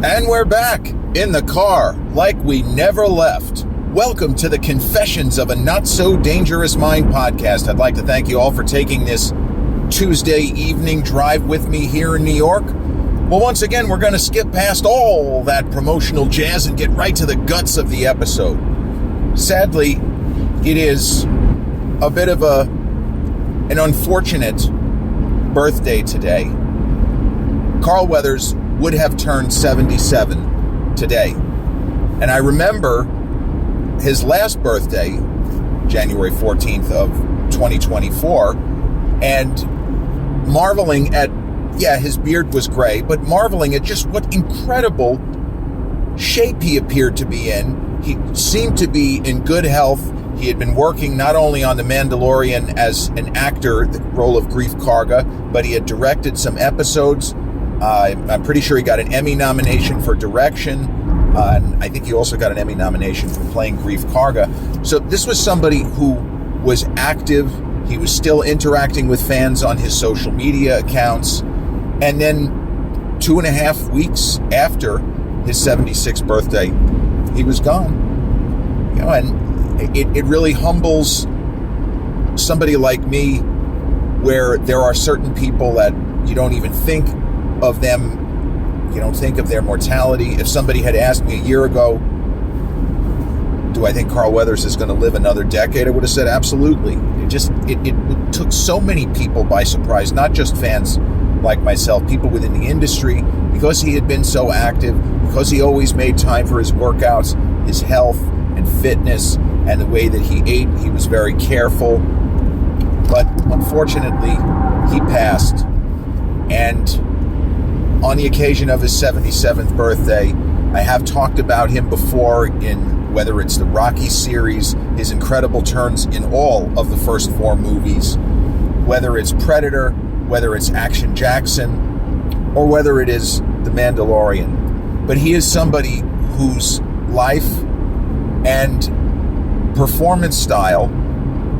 And we're back in the car like we never left. Welcome to the Confessions of a Not So Dangerous Mind podcast. I'd like to thank you all for taking this Tuesday evening drive with me here in New York. Well, once again, we're going to skip past all that promotional jazz and get right to the guts of the episode. Sadly, it is a bit of an unfortunate birthday today. Carl Weathers would have turned 77 today. And I remember his last birthday, January 14th of 2024, and marveling at, his beard was gray, but marveling at just what incredible shape he appeared to be in. He seemed to be in good health. He had been working not only on The Mandalorian as an actor, the role of Greef Karga, but he had directed some episodes. I'm pretty sure he got an Emmy nomination for direction. And I think he also got an Emmy nomination for playing Greef Karga. So this was somebody who was active. He was still interacting with fans on his social media accounts. And then 2.5 weeks after his 76th birthday, he was gone. And it really humbles somebody like me, where there are certain people that you don't even think of them. You don't think of their mortality. If somebody had asked me a year ago, do I think Carl Weathers is going to live another decade? I would have said absolutely. It took so many people by surprise, not just fans like myself, people within the industry, because he had been so active, because he always made time for his workouts, his health and fitness, and the way that he ate. He was very careful. But unfortunately, he passed. And on the occasion of his 77th birthday, I have talked about him before, in whether it's the Rocky series, his incredible turns in all of the first 4 movies, whether it's Predator, whether it's Action Jackson, or whether it is The Mandalorian. But he is somebody whose life and performance style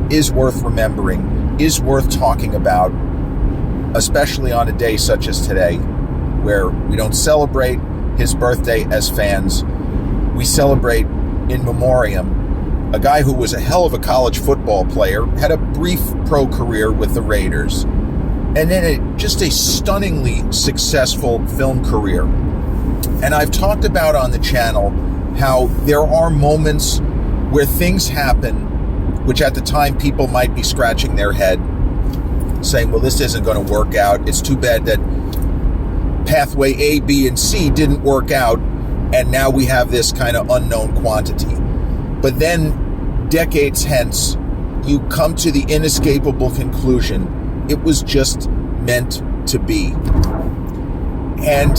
is worth remembering, is worth talking about, especially on a day such as today, where we don't celebrate his birthday as fans. We celebrate in memoriam a guy who was a hell of a college football player, had a brief pro career with the Raiders, and then just a stunningly successful film career. And I've talked about on the channel how there are moments where things happen which at the time people might be scratching their head saying, well, this isn't going to work out. It's too bad that pathway A, B, and C didn't work out, and now we have this kind of unknown quantity. But then, decades hence, you come to the inescapable conclusion, it was just meant to be. And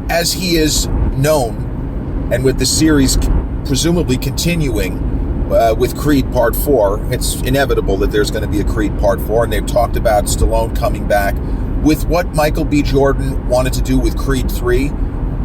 as he is known, and with the series presumably continuing with Creed Part 4, it's inevitable that there's going to be a Creed Part 4, and they've talked about Stallone coming back. With what Michael B. Jordan wanted to do with Creed 3,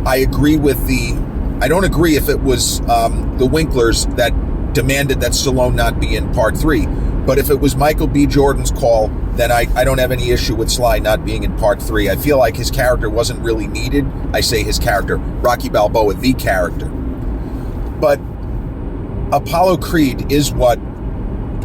I don't agree if it was the Winklers that demanded that Stallone not be in Part 3. But if it was Michael B. Jordan's call, then I don't have any issue with Sly not being in Part 3. I feel like his character wasn't really needed. I say his character, Rocky Balboa, the character. But Apollo Creed is what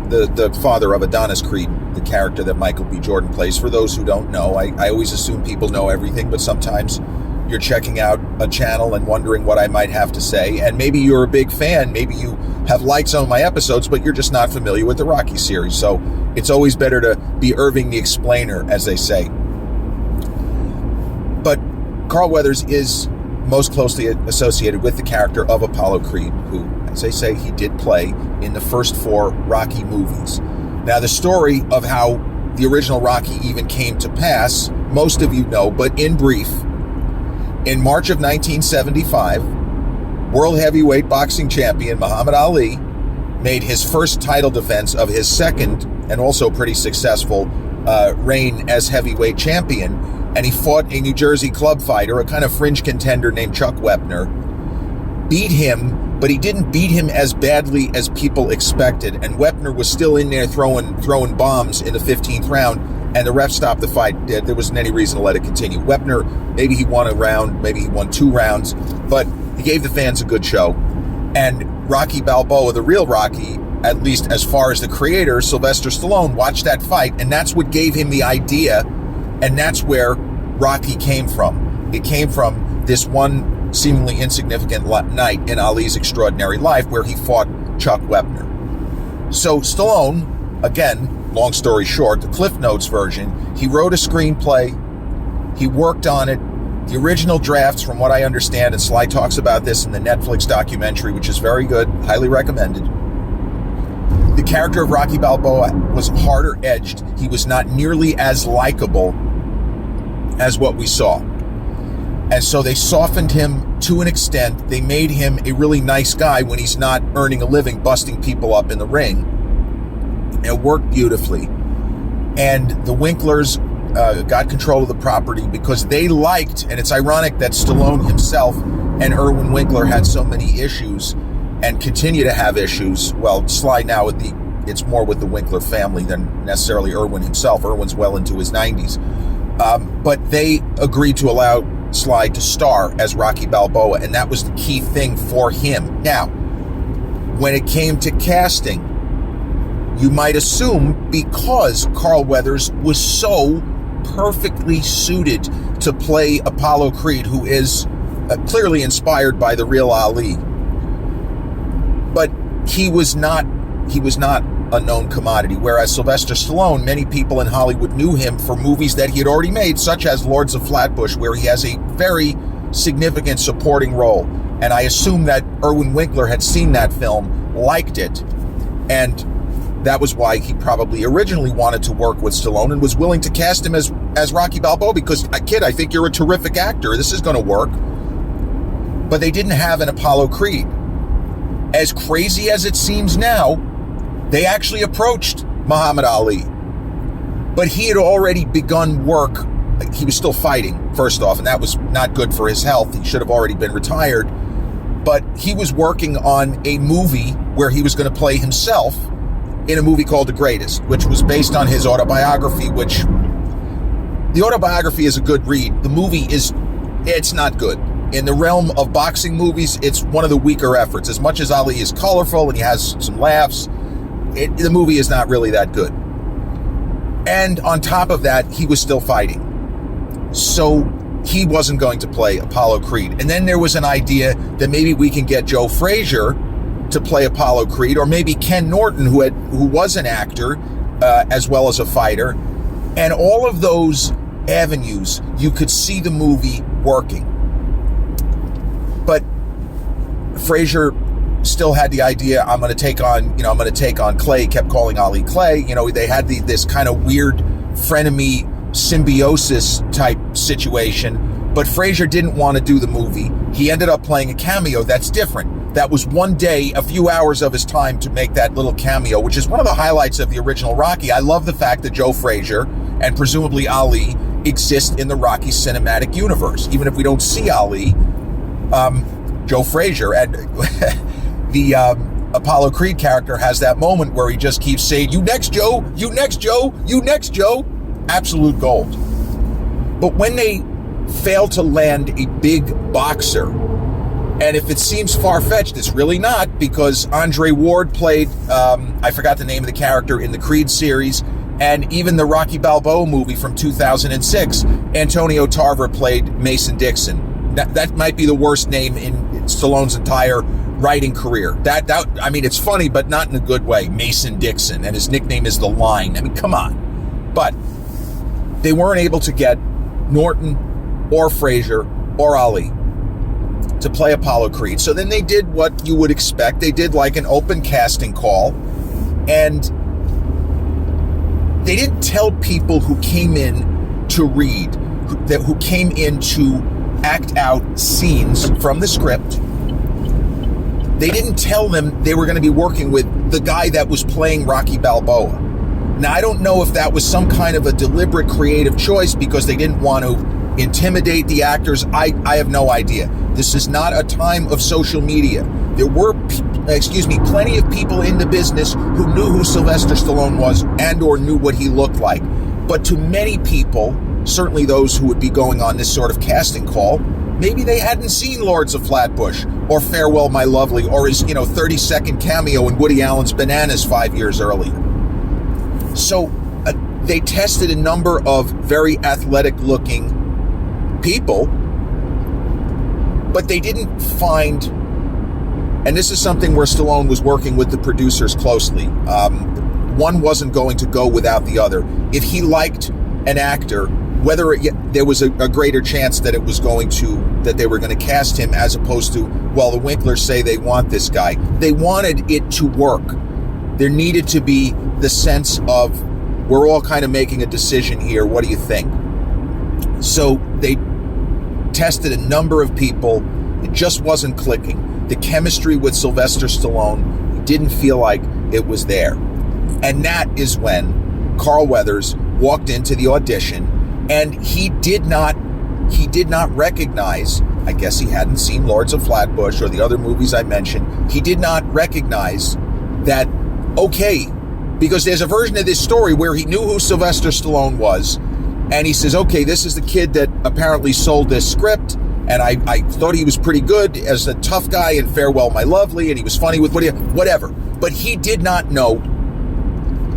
the father of Adonis Creed, the character that Michael B. Jordan plays. For those who don't know, I always assume people know everything, but sometimes you're checking out a channel and wondering what I might have to say. And maybe you're a big fan, maybe you have liked some of my episodes, but you're just not familiar with the Rocky series. So it's always better to be Irving the Explainer, as they say. But Carl Weathers is most closely associated with the character of Apollo Creed, who, as they say, he did play in the first 4 Rocky movies. Now, the story of how the original Rocky even came to pass, most of you know, but in brief, in March of 1975, world heavyweight boxing champion Muhammad Ali made his first title defense of his second and also pretty successful reign as heavyweight champion, and he fought a New Jersey club fighter, a kind of fringe contender named Chuck Wepner, beat him, but he didn't beat him as badly as people expected, and Wepner was still in there throwing bombs in the 15th round, and the ref stopped the fight. There wasn't any reason to let it continue. Wepner, maybe he won a round, maybe he won 2 rounds, but he gave the fans a good show. And Rocky Balboa, the real Rocky, at least as far as the creator, Sylvester Stallone, watched that fight, and that's what gave him the idea, and that's where Rocky came from. It came from this one seemingly insignificant night in Ali's extraordinary life where he fought Chuck Wepner. So Stallone, again, long story short, the Cliff Notes version, he wrote a screenplay, he worked on it. The original drafts, from what I understand, and Sly talks about this in the Netflix documentary, which is very good, highly recommended. The character of Rocky Balboa was harder edged. He was not nearly as likable as what we saw. And so they softened him to an extent. They made him a really nice guy when he's not earning a living busting people up in the ring. It worked beautifully. And the Winklers got control of the property because they liked, and it's ironic that Stallone himself and Irwin Winkler had so many issues and continue to have issues. Well, Sly now it's more with the Winkler family than necessarily Irwin himself. Irwin's well into his 90s. But they agreed to allow Sly to star as Rocky Balboa, and that was the key thing for him. Now, when it came to casting, you might assume because Carl Weathers was so perfectly suited to play Apollo Creed, who is clearly inspired by the real Ali. But he was not a known commodity, whereas Sylvester Stallone, many people in Hollywood knew him for movies that he had already made, such as Lords of Flatbush, where he has a very significant supporting role. And I assume that Irwin Winkler had seen that film, liked it, and that was why he probably originally wanted to work with Stallone and was willing to cast him as Rocky Balboa, because, kid, I think you're a terrific actor. This is going to work. But they didn't have an Apollo Creed. As crazy as it seems now, they actually approached Muhammad Ali. But he had already begun work. He was still fighting, first off, and that was not good for his health. He should have already been retired. But he was working on a movie where he was going to play himself in a movie called The Greatest, which was based on his autobiography, which the autobiography is a good read. The movie it's not good. In the realm of boxing movies, it's one of the weaker efforts. As much as Ali is colorful and he has some laughs, the movie is not really that good. And on top of that, he was still fighting. So he wasn't going to play Apollo Creed. And then there was an idea that maybe we can get Joe Frazier to play Apollo Creed, or maybe Ken Norton, who was an actor as well as a fighter. And all of those avenues, you could see the movie working. But Frazier still had the idea, I'm going to take on Clay. He kept calling Ali Clay. They had this kind of weird frenemy symbiosis type situation. But Frazier didn't want to do the movie. He ended up playing a cameo that's different. That was one day, a few hours of his time to make that little cameo, which is one of the highlights of the original Rocky. I love the fact that Joe Frazier and presumably Ali exist in the Rocky cinematic universe. Even if we don't see Ali, Joe Frazier and the Apollo Creed character has that moment where he just keeps saying, "You next, Joe, you next, Joe, you next, Joe." Absolute gold. But when they fail to land a big boxer, and if it seems far-fetched, it's really not, because Andre Ward played, I forgot the name of the character in the Creed series, and even the Rocky Balboa movie from 2006, Antonio Tarver played Mason Dixon. That might be the worst name in Stallone's entire writing career. I mean, it's funny, but not in a good way. Mason Dixon, and his nickname is The Line. I mean, come on. But they weren't able to get Norton or Frazier or Ali to play Apollo Creed. So then they did what you would expect. They did like an open casting call, and they didn't tell people who came in to read, who came in to act out scenes from the script. They didn't tell them they were going to be working with the guy that was playing Rocky Balboa. Now, I don't know if that was some kind of a deliberate creative choice because they didn't want to intimidate the actors. I have no idea. This is not a time of social media. There were, plenty of people in the business who knew who Sylvester Stallone was and or knew what he looked like. But to many people, certainly those who would be going on this sort of casting call, maybe they hadn't seen Lords of Flatbush or Farewell My Lovely or his 30-second cameo in Woody Allen's Bananas 5 years earlier. So they tested a number of very athletic looking people, but they didn't find, and this is something where Stallone was working with the producers closely. One wasn't going to go without the other. If he liked an actor, there was a greater chance that that they were going to cast him, as opposed to, well, the Winklers say they want this guy. They wanted it to work. There needed to be the sense of, we're all kind of making a decision here. What do you think? So they tested a number of people. It just wasn't clicking. The chemistry with Sylvester Stallone didn't feel like it was there. And that is when Carl Weathers walked into the audition, and he did not recognize, I guess he hadn't seen Lords of Flatbush or the other movies I mentioned. He did not recognize that, okay, because there's a version of this story where he knew who Sylvester Stallone was, and he says, okay, this is the kid that apparently sold this script, and I thought he was pretty good as a tough guy in Farewell My Lovely, and he was funny with whatever. But he did not know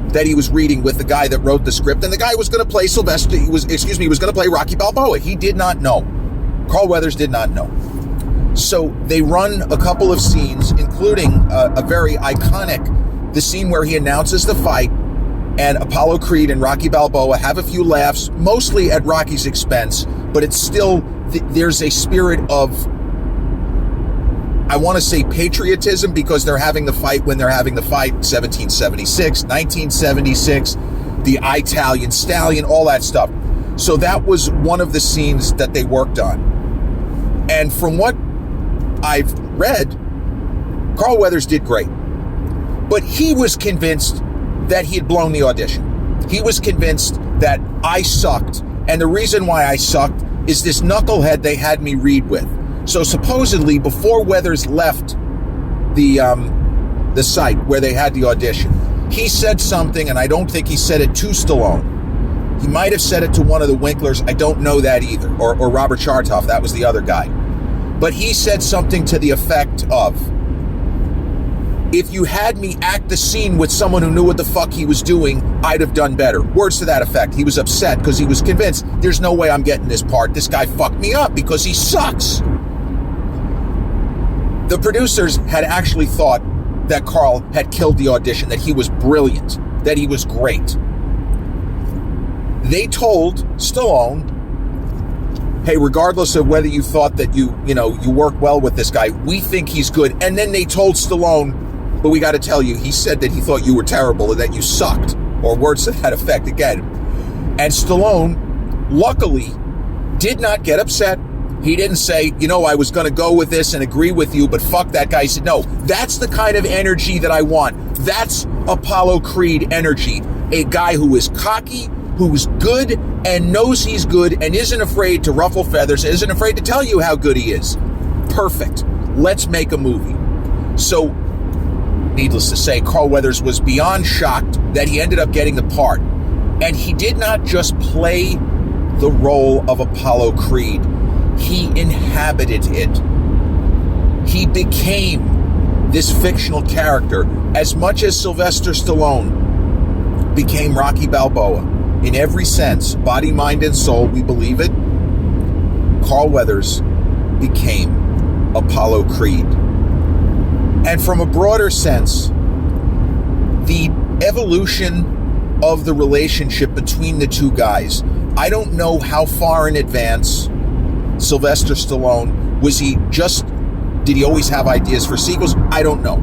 that he was reading with the guy that wrote the script, and the guy was going to play he was going to play Rocky Balboa. He did not know. Carl Weathers did not know. So they run a couple of scenes, including a very iconic, the scene where he announces the fight, and Apollo Creed and Rocky Balboa have a few laughs, mostly at Rocky's expense, but it's still, there's a spirit of, I want to say patriotism, because they're having the fight when they're having the fight, 1776, 1976, the Italian Stallion, all that stuff. So that was one of the scenes that they worked on. And from what I've read, Carl Weathers did great. But he was convinced that he had blown the audition. He was convinced that I sucked. And the reason why I sucked is this knucklehead they had me read with. So supposedly, before Weathers left the site where they had the audition, he said something, and I don't think he said it to Stallone. He might have said it to one of the Winklers. I don't know that either. Or Robert Chartoff, that was the other guy. But he said something to the effect of, if you had me act the scene with someone who knew what the fuck he was doing, I'd have done better. Words to that effect. He was upset because he was convinced, there's no way I'm getting this part. This guy fucked me up because he sucks. The producers had actually thought that Carl had killed the audition, that he was brilliant, that he was great. They told Stallone, hey, regardless of whether you thought that you work well with this guy, we think he's good. And then they told Stallone, but we got to tell you, he said that he thought you were terrible and that you sucked, or words to that effect again. And Stallone, luckily, did not get upset. He didn't say, I was going to go with this and agree with you, but fuck that guy. He said, no, that's the kind of energy that I want. That's Apollo Creed energy. A guy who is cocky, who's good and knows he's good and isn't afraid to ruffle feathers, isn't afraid to tell you how good he is. Perfect. Let's make a movie. So, needless to say, Carl Weathers was beyond shocked that he ended up getting the part. And he did not just play the role of Apollo Creed. He inhabited it. He became this fictional character as much as Sylvester Stallone became Rocky Balboa. In every sense, body, mind, and soul, we believe it. Carl Weathers became Apollo Creed. And from a broader sense, the evolution of the relationship between the two guys, I don't know how far in advance Sylvester Stallone, did he always have ideas for sequels? I don't know.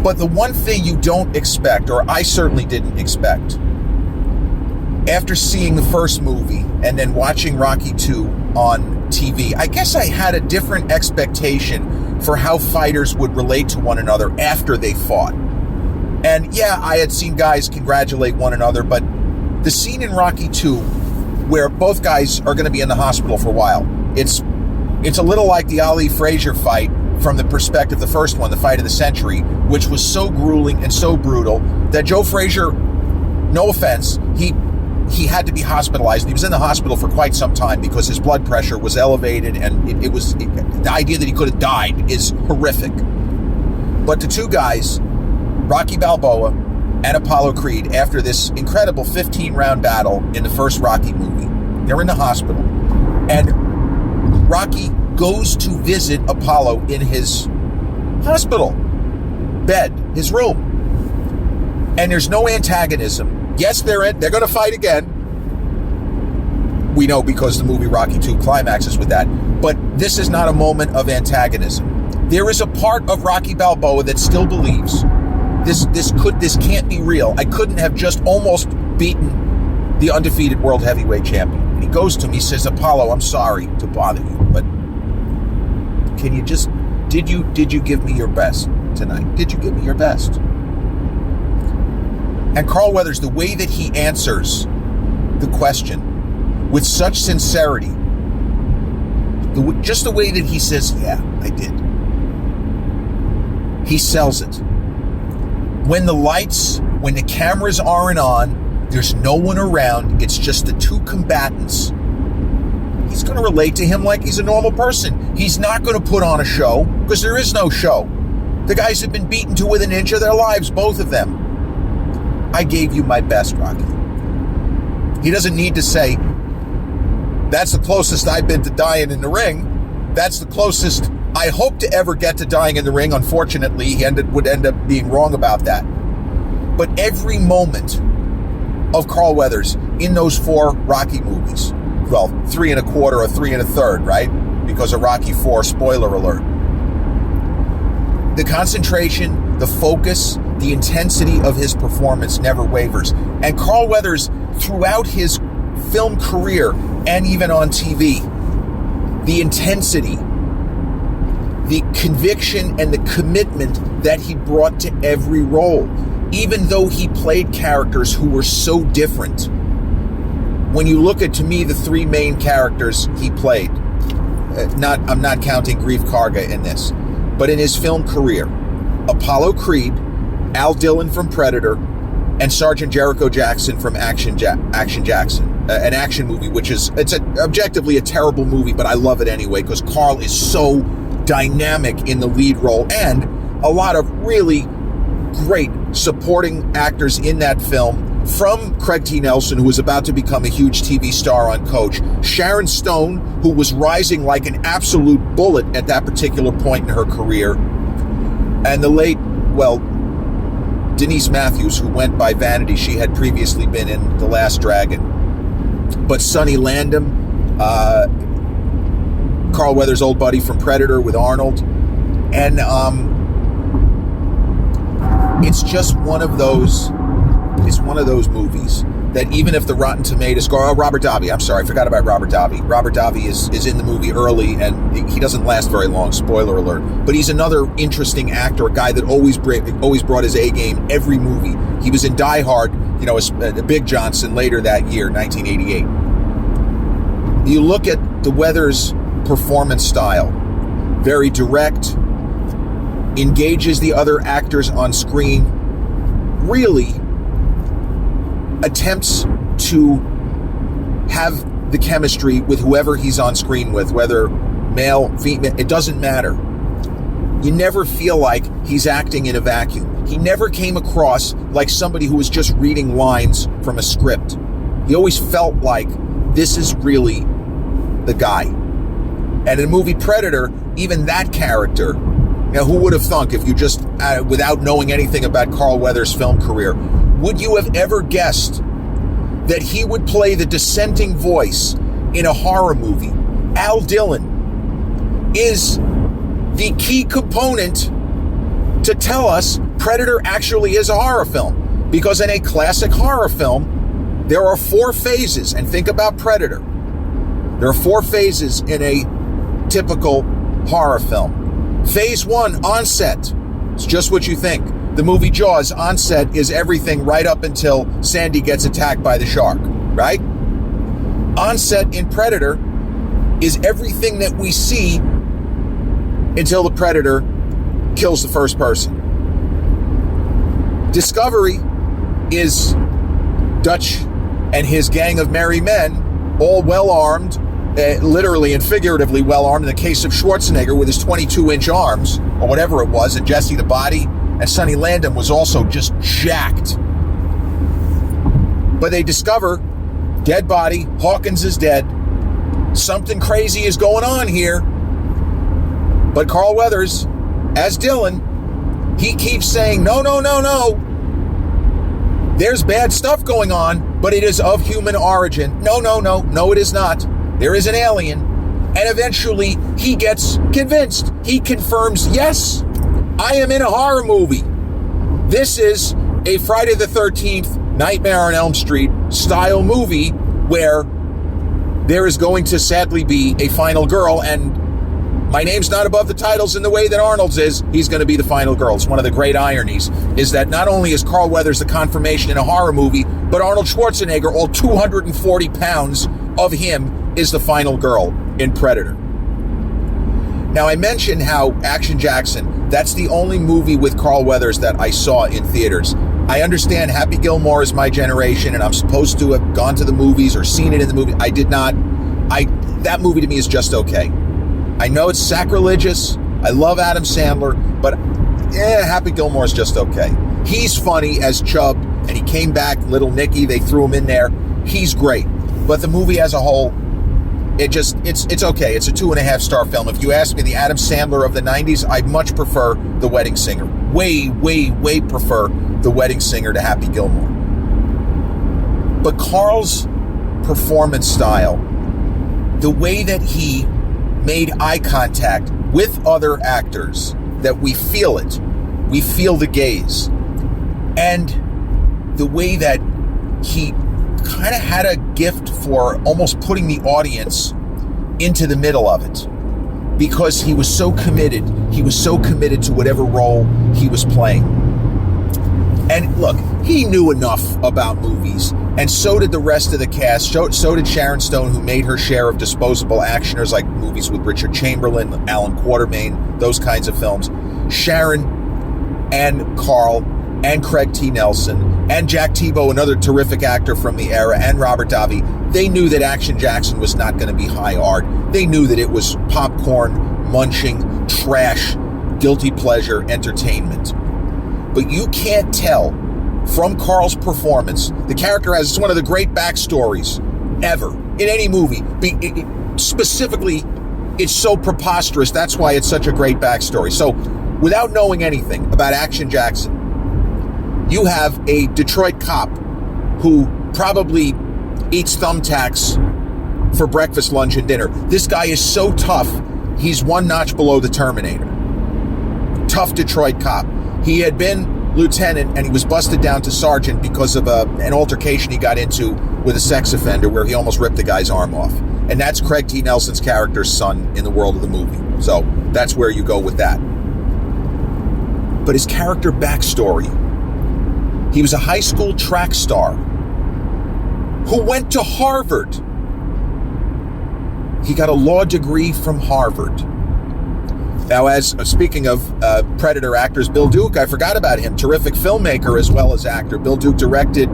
But the one thing you don't expect, or I certainly didn't expect, after seeing the first movie and then watching Rocky II on TV, I guess I had a different expectation for how fighters would relate to one another after they fought. And yeah, I had seen guys congratulate one another, but the scene in Rocky II where both guys are going to be in the hospital for a while, it's a little like the Ali Frazier fight from the perspective of the first one, the fight of the century, which was so grueling and so brutal that Joe Frazier, no offense, he he had to be hospitalized. And he was in the hospital for quite some time because his blood pressure was elevated, and the idea that he could have died is horrific. But the two guys, Rocky Balboa and Apollo Creed, after this incredible 15-round battle in the first Rocky movie, they're in the hospital. And Rocky goes to visit Apollo in his hospital bed, his room. And there's no antagonism. Yes, they're going to fight again. We know because the movie Rocky II climaxes with that. But this is not a moment of antagonism. There is a part of Rocky Balboa that still believes this can't be real. I couldn't have just almost beaten the undefeated world heavyweight champion. And he goes to me, he says, Apollo, I'm sorry to bother you, but can you just, did you give me your best tonight? Did you give me your best? And Carl Weathers, the way that he answers the question with such sincerity, just the way that he says, yeah, I did. He sells it. When the cameras aren't on, there's no one around, it's just the two combatants. He's going to relate to him like he's a normal person. He's not going to put on a show, because there is no show. The guys have been beaten to within an inch of their lives, both of them. I gave you my best, Rocky. He doesn't need to say, that's the closest I've been to dying in the ring. That's the closest I hope to ever get to dying in the ring. Unfortunately, he would end up being wrong about that. But every moment of Carl Weathers in those 4 Rocky movies, well, 3 1/4 or 3 1/3, right? Because of Rocky IV, spoiler alert. The concentration, the focus, the intensity of his performance never wavers. And Carl Weathers, throughout his film career and even on TV, the intensity, the conviction and the commitment that he brought to every role, even though he played characters who were so different. When you look at, to me, the 3 main characters he played, I'm not counting Greef Karga in this, but in his film career, Apollo Creed, Al Dillon from Predator, and Sergeant Jericho Jackson from Action Jackson, an action movie, it's objectively a terrible movie, but I love it anyway because Carl is so dynamic in the lead role, and a lot of really great supporting actors in that film, from Craig T. Nelson, who was about to become a huge TV star on Coach, Sharon Stone, who was rising like an absolute bullet at that particular point in her career, and the late, Denise Matthews, who went by Vanity. She had previously been in The Last Dragon. But Sonny Landham, Carl Weathers' old buddy from Predator with Arnold. And it's just one of those movies that even if the Rotten Tomatoes score, Robert Davi, I'm sorry, I forgot about Robert Davi. Robert Davi is in the movie early, and he doesn't last very long, spoiler alert. But he's another interesting actor, a guy that always brought his A game every movie. He was in Die Hard, as Big Johnson later that year, 1988. You look at the Weathers performance style, very direct, engages the other actors on screen, really attempts to have the chemistry with whoever he's on screen with, whether male, female, it doesn't matter. You never feel like he's acting in a vacuum. He never came across like somebody who was just reading lines from a script. He always felt like this is really the guy. And in the movie Predator, even that character, who would have thunk, if you just, without knowing anything about Carl Weathers' film career, would you have ever guessed that he would play the dissenting voice in a horror movie? Al Dillon is the key component to tell us Predator actually is a horror film. Because in a classic horror film, there are 4 phases. And think about Predator. There are 4 phases in a typical horror film. Phase 1, onset. It's just what you think. The movie Jaws, onset is everything right up until Sandy gets attacked by the shark, right? Onset in Predator is everything that we see until the Predator kills the first person. Discovery is Dutch and his gang of merry men, all well-armed, literally and figuratively well-armed in the case of Schwarzenegger with his 22-inch arms, or whatever it was, and Jesse the Body, and Sonny Landham was also just jacked. But they discover, dead body, Hawkins is dead. Something crazy is going on here. But Carl Weathers, as Dylan, he keeps saying, no. There's bad stuff going on, but it is of human origin. No, it is not. There is an alien. And eventually, he gets convinced. He confirms, yes, I am in a horror movie. This is a Friday the 13th, Nightmare on Elm Street style movie where there is going to sadly be a final girl, and my name's not above the titles in the way that Arnold's is. He's going to be the final girl. It's one of the great ironies is that not only is Carl Weathers the confirmation in a horror movie, but Arnold Schwarzenegger, all 240 pounds of him, is the final girl in Predator. Now, I mentioned how Action Jackson, that's the only movie with Carl Weathers that I saw in theaters. I understand Happy Gilmore is my generation, and I'm supposed to have gone to the movies or seen it in the movie. I did not. That movie to me is just okay. I know it's sacrilegious. I love Adam Sandler, but Happy Gilmore is just okay. He's funny as Chubb, and he came back, Little Nicky, they threw him in there. He's great. But the movie as a whole, it's okay. It's a 2.5-star film. If you ask me, the Adam Sandler of the 90s, I much prefer The Wedding Singer. Way prefer The Wedding Singer to Happy Gilmore. But Carl's performance style, the way that he made eye contact with other actors, that we feel it. We feel the gaze. And the way that he kind of had a gift for almost putting the audience into the middle of it, because he was so committed. He was so committed to whatever role he was playing. And look, he knew enough about movies, and so did the rest of the cast. So did Sharon Stone, who made her share of disposable actioners like movies with Richard Chamberlain, Alan Quatermain, those kinds of films. Sharon and Carl and Craig T. Nelson and Jack Tebow, another terrific actor from the era, and Robert Davi, they knew that Action Jackson was not going to be high art. They knew that it was popcorn, munching, trash, guilty pleasure entertainment. But you can't tell from Carl's performance. The character has, it's one of the great backstories ever in any movie. Specifically, it's so preposterous. That's why it's such a great backstory. So, without knowing anything about Action Jackson, you have a Detroit cop who probably eats thumbtacks for breakfast, lunch, and dinner. This guy is so tough, he's one notch below the Terminator. Tough Detroit cop. He had been lieutenant and he was busted down to sergeant because of an altercation he got into with a sex offender where he almost ripped the guy's arm off. And that's Craig T. Nelson's character's son in the world of the movie. So that's where you go with that. But his character backstory, he was a high school track star who went to Harvard. He got a law degree from Harvard. Now, as speaking of Predator actors, Bill Duke, I forgot about him. Terrific filmmaker as well as actor. Bill Duke directed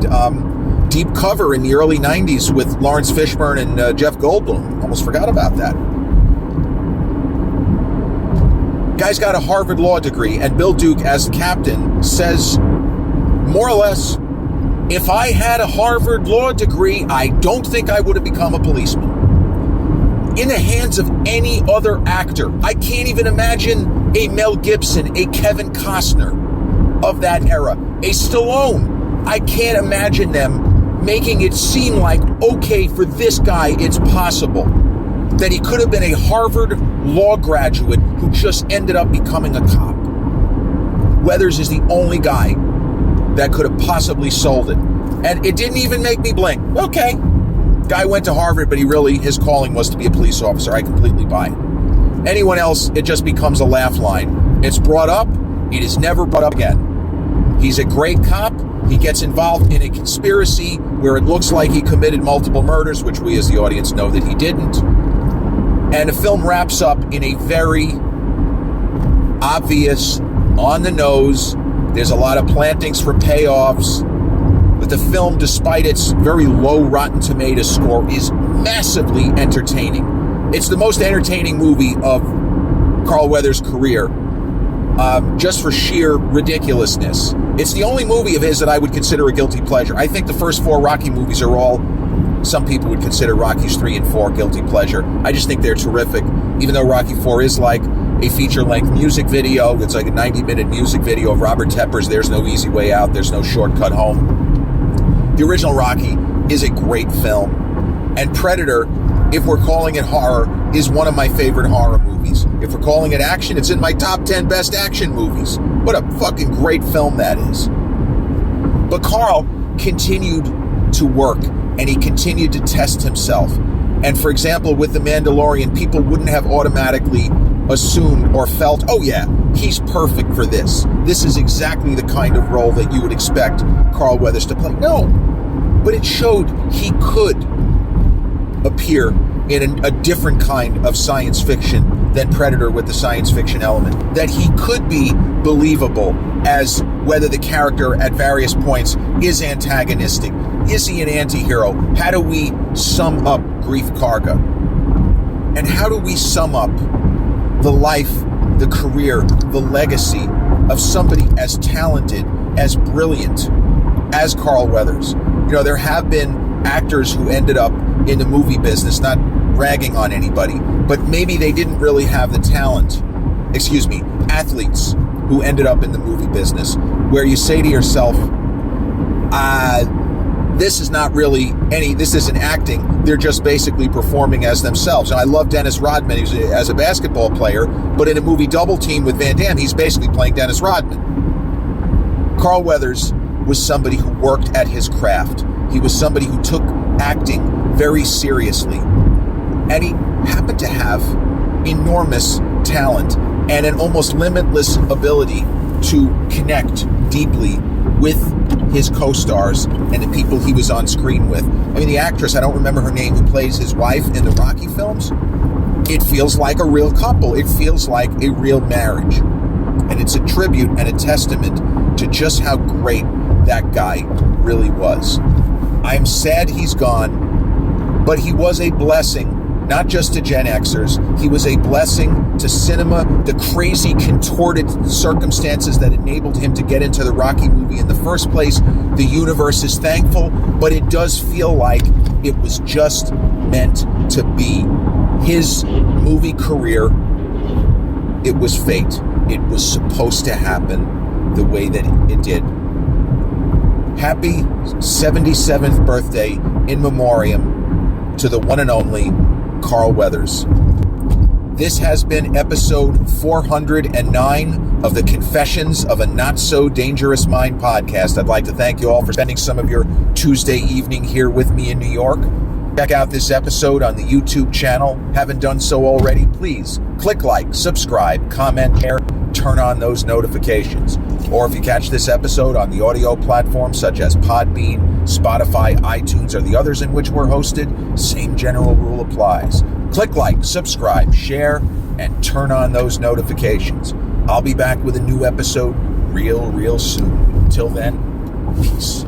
Deep Cover in the early 90s with Lawrence Fishburne and Jeff Goldblum. Almost forgot about that. Guy's got a Harvard law degree, and Bill Duke, as the captain, says, more or less, if I had a Harvard law degree, I don't think I would have become a policeman. In the hands of any other actor, I can't even imagine a Mel Gibson, a Kevin Costner of that era, a Stallone. I can't imagine them making it seem like, okay, for this guy, it's possible that he could have been a Harvard law graduate who just ended up becoming a cop. Weathers is the only guy that could have possibly sold it. And it didn't even make me blink. Okay. Guy went to Harvard, but his calling was to be a police officer. I completely buy it. Anyone else, it just becomes a laugh line. It's brought up. It is never brought up again. He's a great cop. He gets involved in a conspiracy where it looks like he committed multiple murders, which we as the audience know that he didn't. And the film wraps up in a very obvious, on the nose. There's a lot of plantings for payoffs. that the film, despite its very low Rotten Tomatoes score, is massively entertaining. It's the most entertaining movie of Carl Weathers' career, just for sheer ridiculousness. It's the only movie of his that I would consider a guilty pleasure. I think the first 4 Rocky movies are all, some people would consider Rockies 3 and 4 guilty pleasure. I just think they're terrific, even though Rocky 4 is like a feature-length music video. It's like a 90-minute music video of Robert Tepper's There's No Easy Way Out, There's No Shortcut Home. The original Rocky is a great film. And Predator, if we're calling it horror, is one of my favorite horror movies. If we're calling it action, it's in my top 10 best action movies. What a fucking great film that is. But Carl continued to work, and he continued to test himself. And for example, with The Mandalorian, people wouldn't have automatically assumed or felt, oh yeah, he's perfect for this. This is exactly the kind of role that you would expect Carl Weathers to play. No, but it showed he could appear in a different kind of science fiction than Predator with the science fiction element. That he could be believable as whether the character at various points is antagonistic. Is he an anti-hero? How do we sum up Greef Karga? And how do we sum up the life, the career, the legacy of somebody as talented, as brilliant as Carl Weathers? You know, there have been actors who ended up in the movie business, not ragging on anybody, but maybe they didn't really have the talent. Athletes who ended up in the movie business, where you say to yourself, this isn't acting. They're just basically performing as themselves. And I love Dennis Rodman as a basketball player, but in a movie Double Team with Van Damme, he's basically playing Dennis Rodman. Carl Weathers was somebody who worked at his craft. He was somebody who took acting very seriously. And he happened to have enormous talent and an almost limitless ability to connect deeply with his co-stars and the people he was on screen with. I mean, the actress, I don't remember her name, who plays his wife in the Rocky films, it feels like a real couple. It feels like a real marriage. And it's a tribute and a testament to just how great that guy really was. I'm sad he's gone, but he was a blessing, not just to Gen Xers. He was a blessing to cinema, the crazy, contorted circumstances that enabled him to get into the Rocky movie in the first place. The universe is thankful, but it does feel like it was just meant to be. His movie career, it was fate. It was supposed to happen the way that it did. Happy 77th birthday in memoriam to the one and only Carl Weathers. This has been episode 409 of the Confessions of a Not So Dangerous Mind podcast. I'd like to thank you all for spending some of your Tuesday evening here with me in New York. Check out this episode on the YouTube channel. Haven't done so already? Please click like, subscribe, comment, share, turn on those notifications. Or if you catch this episode on the audio platforms such as Podbean, Spotify, iTunes, or the others in which we're hosted, same general rule applies. Click like, subscribe, share, and turn on those notifications. I'll be back with a new episode real soon. Until then, peace.